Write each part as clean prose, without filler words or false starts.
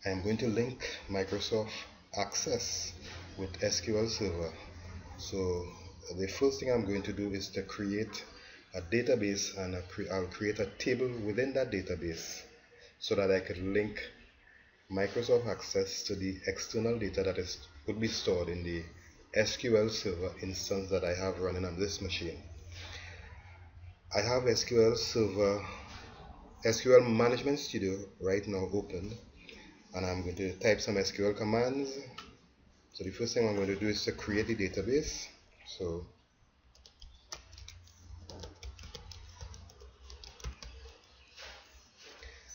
I'm going to link Microsoft Access with SQL Server. So the first thing I'm going to do is to create a database, and I'll create a table within that database so that I could link Microsoft Access to the external data that would be stored in the SQL Server instance that I have running on this machine. I have SQL Management Studio right now open, and I'm going to type some SQL commands. So the first thing I'm going to do is to create the database. So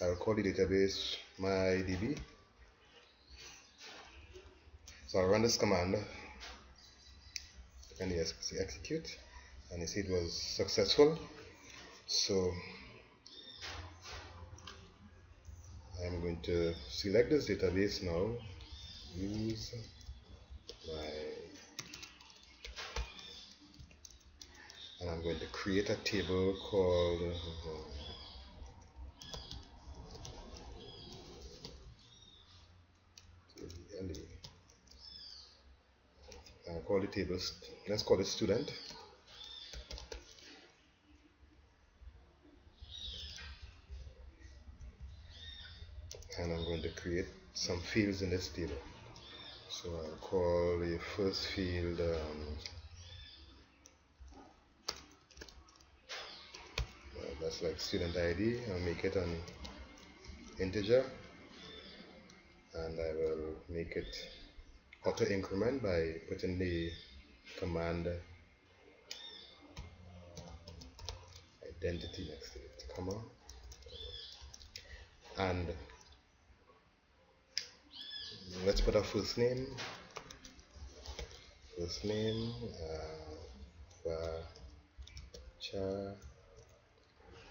I'll call the database mydb. So I'll run this command and execute, and you see it was successful. So I'm going to select this database now, use my, and I'm going to create a table called call the table, let's call it student. And I'm going to create some fields in this table. So I'll call the first field that's like student ID. I'll make it an integer, and I will make it auto increment by putting the command identity next to it, comma, and let's put a first name, Vacha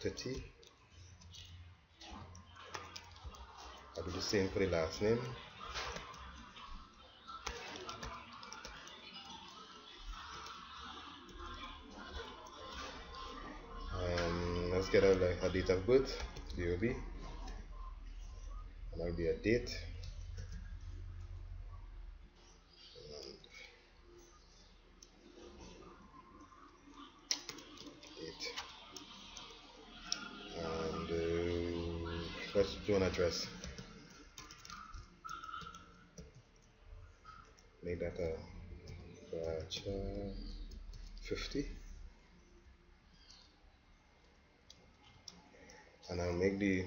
30. I'll do the same for the last name. Let's get a date of birth, DOB, and that'll be a date. Let's do an address. Make that a batch 50, and I'll make the,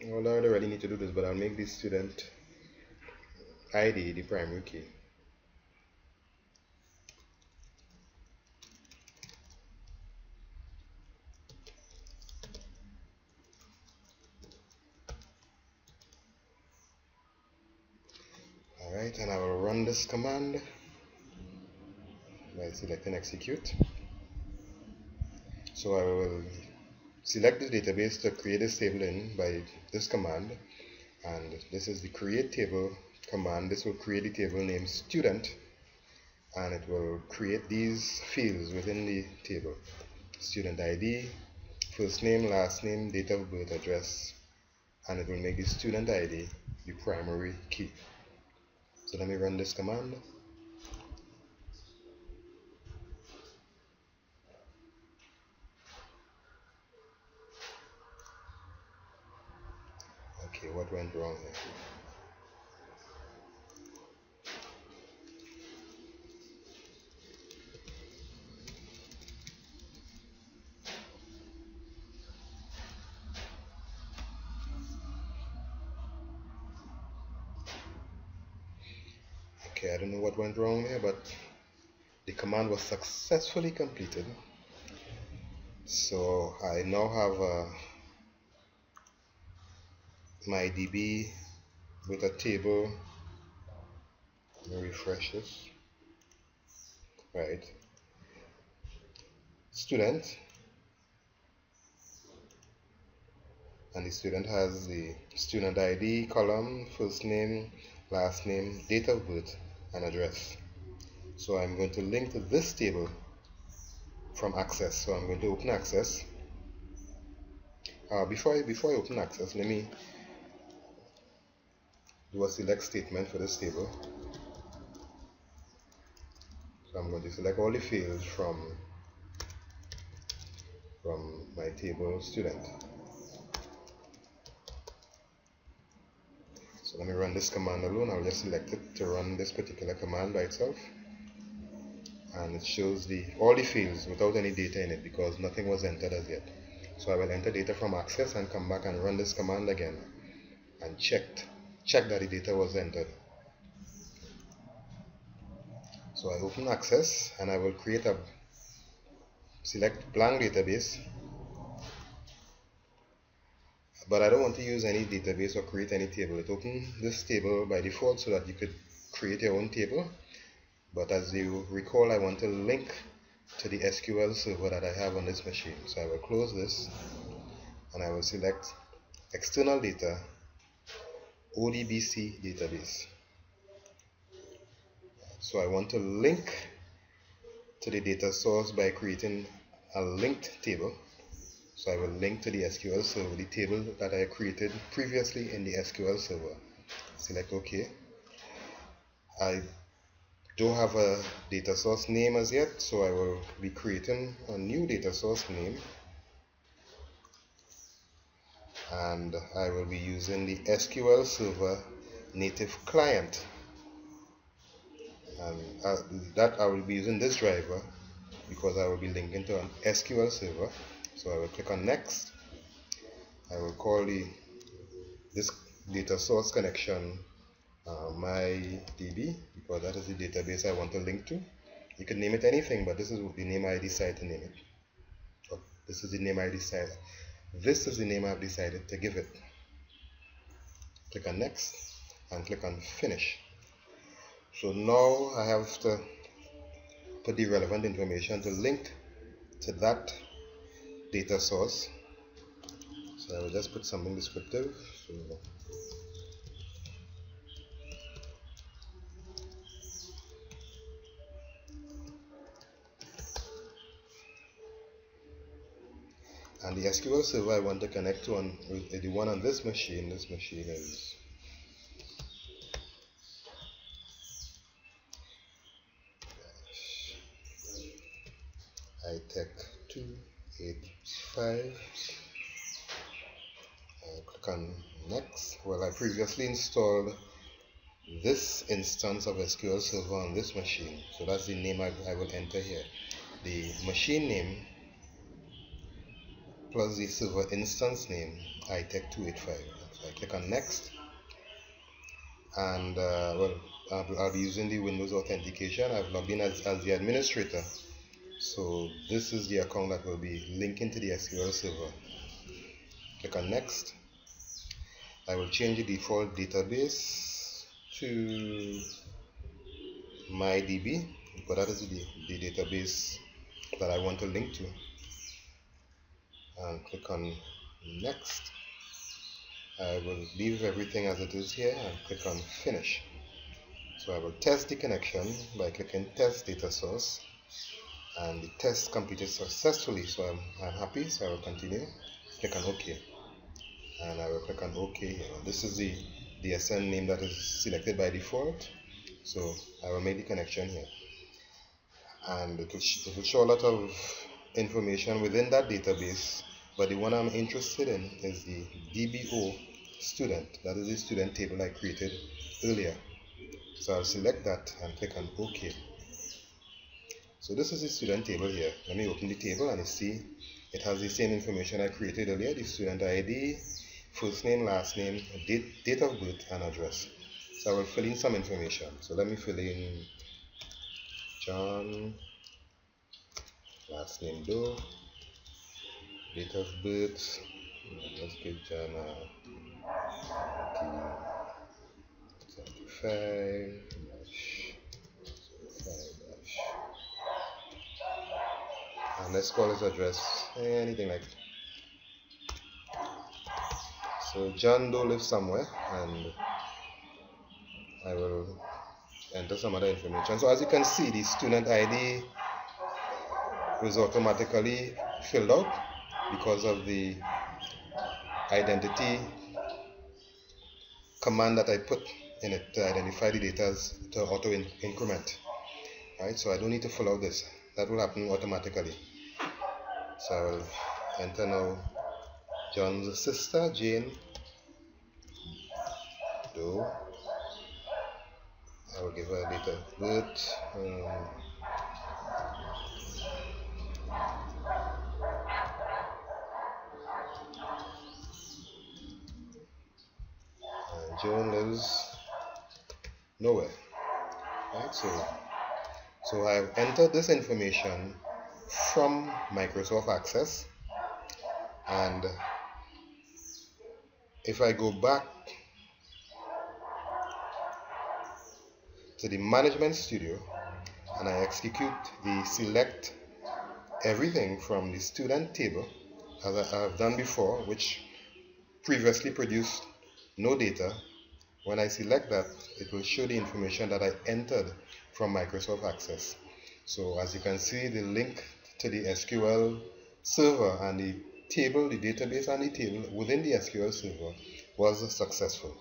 well, I don't really need to do this, but I'll make the student ID the primary key. Alright, and I will run this command by selecting execute. So I will select the database to create this table in by this command, and this is the create table command. This will create the table named student, and it will create these fields within the table: student ID, first name, last name, date of birth, address, and it will make the student ID the primary key. So let me run this command. Okay, what went wrong here? Okay, I don't know what went wrong here, but the command was successfully completed. So I now have my DB with a table. Let me refresh this. Right. Student, and the student has the student ID column, first name, last name, date of birth, and address. So I'm going to link to this table from Access. So I'm going to open Access. Before I open Access, let me do a select statement for this table. So I'm going to select all the fields from my table student. So let me run this command alone. I'll just select it to run this particular command by itself, and it shows all the fields without any data in it because nothing was entered as yet. So I will enter data from access and come back and run this command again and check that the data was entered. So I open access and I will select blank database, but I don't want to use any database or create any table. It opens this table by default so that you could create your own table, but as you recall, I want to link to the SQL server that I have on this machine. So I will close this and I will select external data, ODBC database. So I want to link to the data source by creating a linked table. So I will link to the SQL server, the table that I created previously in the SQL server. Select OK. I don't have a data source name as yet, so I will be creating a new data source name, and I will be using the SQL server native client, and that I will be using this driver because I will be linking to an SQL server. So I will click on next. I will call this data source connection my DB because that is the database I want to link to. You can name it anything, but this is the name I decided to name it. Or this is the name I decided. This is the name I've decided to give it. Click on next and click on finish. So now I have to put the relevant information to link to that data source. So I will just put something descriptive. So and the SQL server I want to connect to the one on this machine. This machine is iTech 285. Click on next. Well, I previously installed this instance of SQL server on this machine, so that's the name I will enter here. The machine name plus the server instance name, iTech 285. So I click on next, and well, I'll be using the Windows authentication. I've logged in as the administrator, so this is the account that will be linking to the SQL server. Click on next. I will change the default database to MyDB because that is the database that I want to link to, and click on next. I will leave everything as it is here and click on finish. So I will test the connection by clicking test data source, and the test completed successfully, so I'm happy. So I will continue. Click on OK, and I will click on OK here. This is the DSN name that is selected by default, so I will make the connection here, and it will show a lot of information within that database, but the one I'm interested in is the DBO student. That is the student table I created earlier. So I'll select that and click on OK. So this is the student table here. Let me open the table and you see it has the same information I created earlier: the student ID, first name, last name, date of birth, and address. So I will fill in some information. So let me fill in John, last name Doe, date of birth. Let's give John 1975 and let's call his address anything like that. So John Doe lives somewhere, and I will enter some other information. So as you can see, the student ID was automatically filled out because of the identity command that I put in it to identify the data to auto increment. Right, so I don't need to fill out this. That will happen automatically. So I will enter now John's sister, Jane Doe. I will give her a date of birth. Joan lives nowhere. Right, so I have entered this information from Microsoft Access, and if I go back to the Management Studio and I execute the select everything from the student table, as I have done before, which previously produced no data, when I select that, it will show the information that I entered from Microsoft Access. So as you can see, the link to the SQL server and the table, the database and the table within the SQL server was successful.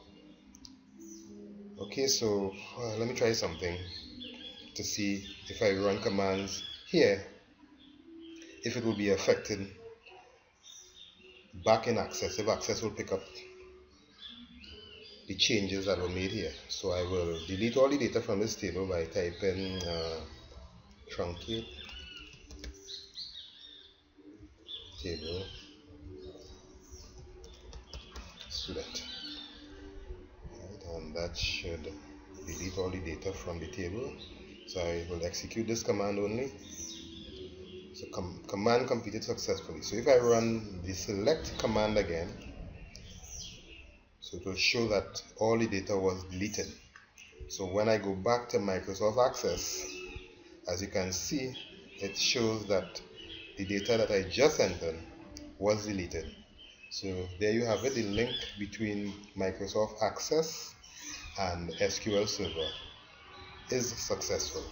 Okay, so let me try something to see if I run commands here, if it will be affected back in Access, if Access will pick up the changes that were made here. So I will delete all the data from this table by typing truncate table student, right, and that should delete all the data from the table. So I will execute this command only. So command completed successfully. So if I run the select command again, so it will show that all the data was deleted. So when I go back to Microsoft Access, as you can see, it shows that the data that I just entered was deleted. So there you have it, the link between Microsoft Access and SQL Server is successful.